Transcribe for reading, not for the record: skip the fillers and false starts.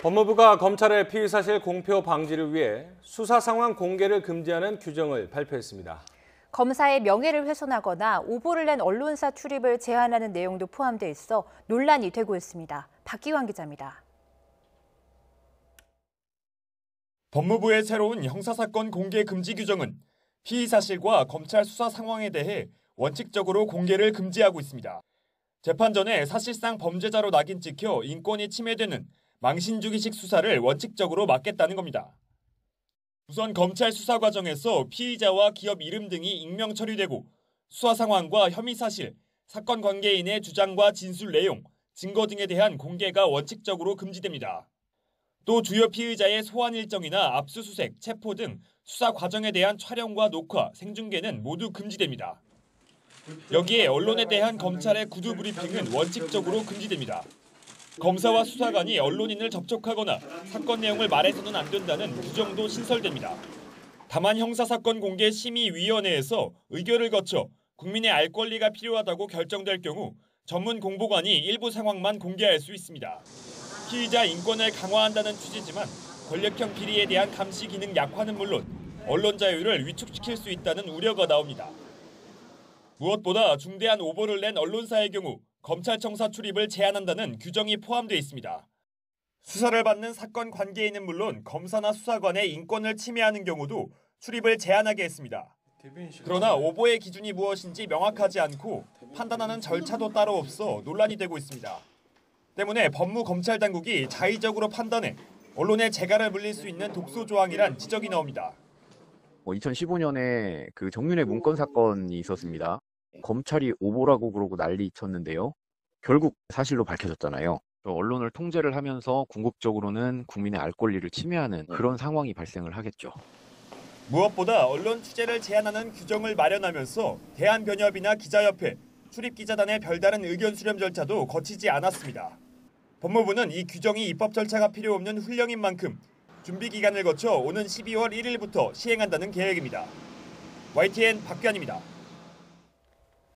법무부가 검찰의 피의 사실 공표 방지를 위해 수사 상황 공개를 금지하는 규정을 발표했습니다. 검사의 명예를 훼손하거나 오보를 낸 언론사 출입을 제한하는 내용도 포함돼 있어 논란이 되고 있습니다. 박기환 기자입니다. 법무부의 새로운 형사사건 공개 금지 규정은 피의 사실과 검찰 수사 상황에 대해 원칙적으로 공개를 금지하고 있습니다. 재판 전에 사실상 범죄자로 낙인 찍혀 인권이 침해되는 망신주기식 수사를 원칙적으로 막겠다는 겁니다. 우선 검찰 수사 과정에서 피의자와 기업 이름 등이 익명 처리되고 수사 상황과 혐의 사실, 사건 관계인의 주장과 진술 내용, 증거 등에 대한 공개가 원칙적으로 금지됩니다. 또 주요 피의자의 소환 일정이나 압수수색, 체포 등 수사 과정에 대한 촬영과 녹화, 생중계는 모두 금지됩니다. 여기에 언론에 대한 검찰의 구두 브리핑은 원칙적으로 금지됩니다. 검사와 수사관이 언론인을 접촉하거나 사건 내용을 말해서는 안 된다는 규정도 신설됩니다. 다만 형사사건공개심의위원회에서 의결을 거쳐 국민의 알 권리가 필요하다고 결정될 경우 전문 공보관이 일부 상황만 공개할 수 있습니다. 피의자 인권을 강화한다는 취지지만 권력형 비리에 대한 감시 기능 약화는 물론 언론 자유를 위축시킬 수 있다는 우려가 나옵니다. 무엇보다 중대한 오보를 낸 언론사의 경우 검찰청사 출입을 제한한다는 규정이 포함되어 있습니다. 수사를 받는 사건 관계인은 물론 검사나 수사관의 인권을 침해하는 경우도 출입을 제한하게 했습니다. 그러나 오보의 기준이 무엇인지 명확하지 않고 판단하는 절차도 따로 없어 논란이 되고 있습니다. 때문에 법무검찰당국이 자의적으로 판단해 언론의 재갈을 물릴 수 있는 독소 조항이란 지적이 나옵니다. 2015년에 그 정윤회 문건 사건이 있었습니다. 검찰이 오보라고 그러고 난리 쳤는데요. 결국 사실로 밝혀졌잖아요. 언론을 통제를 하면서 궁극적으로는 국민의 알 권리를 침해하는 그런 상황이 발생을 하겠죠. 무엇보다 언론 취재를 제한하는 규정을 마련하면서 대한변협이나 기자협회, 출입기자단의 별다른 의견 수렴 절차도 거치지 않았습니다. 법무부는 이 규정이 입법 절차가 필요 없는 훈령인 만큼 준비 기간을 거쳐 오는 12월 1일부터 시행한다는 계획입니다. YTN 박규환입니다.